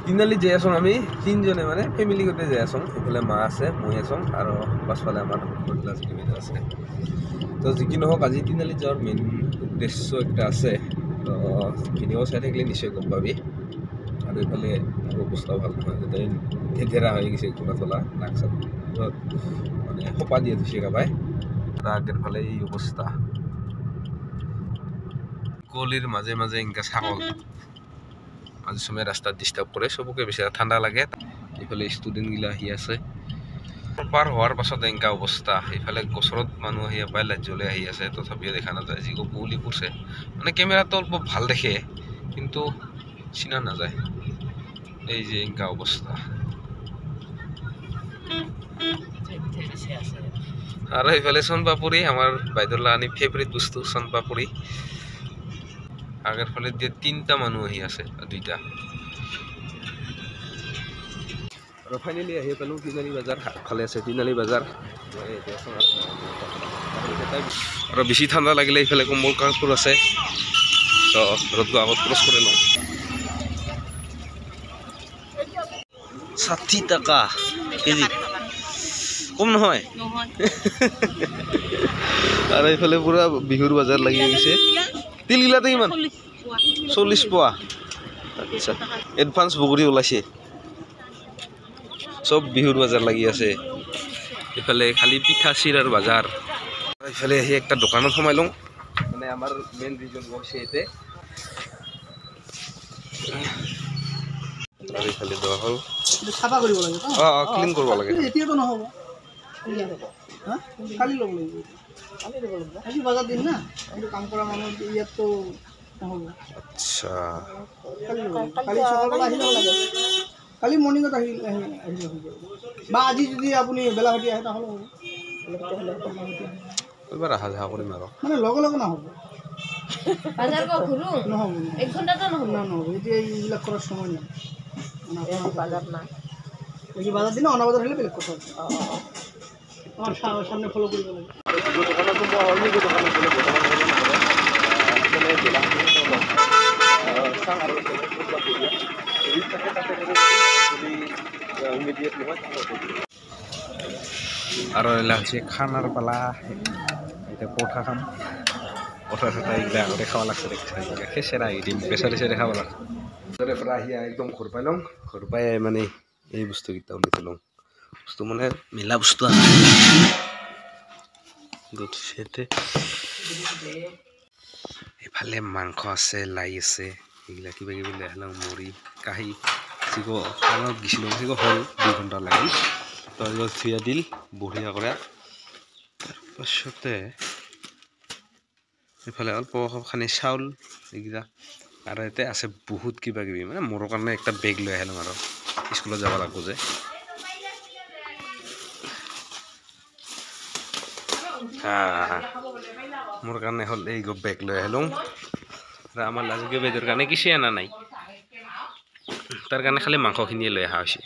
তিনিআলি যাই আছোঁ আমি তিনিজনে মানে ফেমিলি গোটেই যাই আছোঁ এইফালে মা আছে মই আছোঁ আৰু পাছফালে আমাৰ আছে তো যি কি নহওক আজি তিনিআলি যোৱাৰ মেইন উদ্দেশ্য একটা আছে তো ভিডিঅ' চাই থাকিলে নিশ্চয় গম পাবি আৰু এইফালে অৱস্থাও ভাল নহয় যাতে থেথেৰা হৈ গৈছে ঘোৰা চলা নাক চাক মানে সোপা দিয়ে থৈছে কাবাই আগেৰ ফালে এই অৱস্থা গলিৰ মাজে মাজে এনেকা ছাগল আজি সময় ৰাস্তাত ডিষ্টাৰ্ব কৰে চবকে বেছি ঠাণ্ডা লাগে এইফালে ষ্টুডেণ্ট গিলা আহি আছে পাৰ হোৱাৰ পাছত এনেকা অৱস্থা এইফালে গছৰত মানুহ আহি পাই লাইট জ্বলে আহি আছে তথাপিও দেখা নাযায় যি কুঁৱলী পৰিছে মানে কেমেৰাটো অলপ ভাল দেখে কিন্তু চিনা নাযায় এই যে এনেকা অৱস্থা আৰু এইফালে চনপাপুৰি আমাৰ বাইদেউৰ লানি ফেভৰেট বস্তু চনপাপুৰি আগৰ ফালে দিয়ে তিনটা মানুহ আহি আছে দুইটা আৰু ফাইনেলি আহি পালোঁ তিনিআলি বজাৰ আগফালে আছে তিনিআলি বজাৰ আৰু বেছি ঠাণ্ডা লাগিলে এইফালে কম্বল কাপোৰ আছে তো ৰ'দটো আগত ক্ৰছ কৰি লওঁ 60 টাকা কেজি কম নহয় আৰু এইফালে পুৰা বিহুৰ বজাৰ লাগি গৈছে তিল গিলাতে কিমান 40 পোৱা আচ্ছা এডভান্স বগৰী ওলাইছে সব বিহুৰ বজাৰ লাগি আছে এইফালে খালি পিঠা চিৰাৰ বজাৰ এইফালে আহি একটা দোকানত সোমাই লওঁ মানে আমাৰ মেইন ৰিজন গৈছে এতে আৰু এইফালে দোৱা হ'ল সাফা কৰিব লাগে ক্লিন কৰিব লাগে এতিয়াতো নহ'ব হা কালি ল'ব লাগিব কালি ল'ব লাগিব আজি বজাৰ দিন না কিন্তু কাম কৰা মানুহ ইয়াততো নহ'ব আচ্ছা কালি সকালবেলা আহি যাব লাগে কালি মৰ্ণিঙত আহি বা আজি যদি আপুনি বেলাঘাটি আহে তাহ'লে হ'ব এবাৰ আহা যাহা কৰিম আৰু মানে লগে লগে নহ'ব বাজাৰ কো ঘুৰু নহ'ব 1 ঘণ্টাটো নহ'ব নহ'ব এতিয়া এইবিলাক কৰাৰ সময় নাই বাজাৰ না এই বাজাৰ দিনা অনা বাজাৰ হ'লে বেলেগ কথা আমাৰ সামনে ফলো কৰিব লাগে দোকানত মই হলনি দোকানত গ'লে আৰু এলা হৈছে খানাৰ পালা এতিয়া পঠা খাম পঠা চঠা এইগিলা আগতে খাব লাগছে খেচেৰা আহি দিম প্ৰেছাৰে চেৰে খাব লাগছে তাৰে পৰা আহি একদম ঘৰ পাই লওঁ ঘৰ পাই মানে এই বস্তুকেইটা উলিয়াই লওঁ বস্তু মানে মিলা বস্তু এইফালে মাংস আছে লাই আছে এইগিলা কিবা কিবি লৈ আহিলোঁ মুড়ি কাঁহী চিক কামত গেছিলোঁ চিক হ'ল 2 ঘণ্টা লাগিল তাৰপিছত থিয়া দিল বঢ়িয়া কৰে তাৰপাছতে এইফালে অল্প খানি চাউল এইকেইটা আৰু ইয়াতে আছে বহুত কিবা কিবি মানে মোৰ কাৰণে একটা বেগ লৈ আহিলোঁ আৰু স্কুলত যাব লাগিব যে মোৰ কাৰণে হ'ল এই বেগ লৈ আহিলোঁ আৰু আমাৰ লাজুকীয়া বাইদেউৰ কাৰণে কিছু অনা নাই তাৰ কাৰণে খালি মাংসখিনিয়ে লৈ অহা হৈছে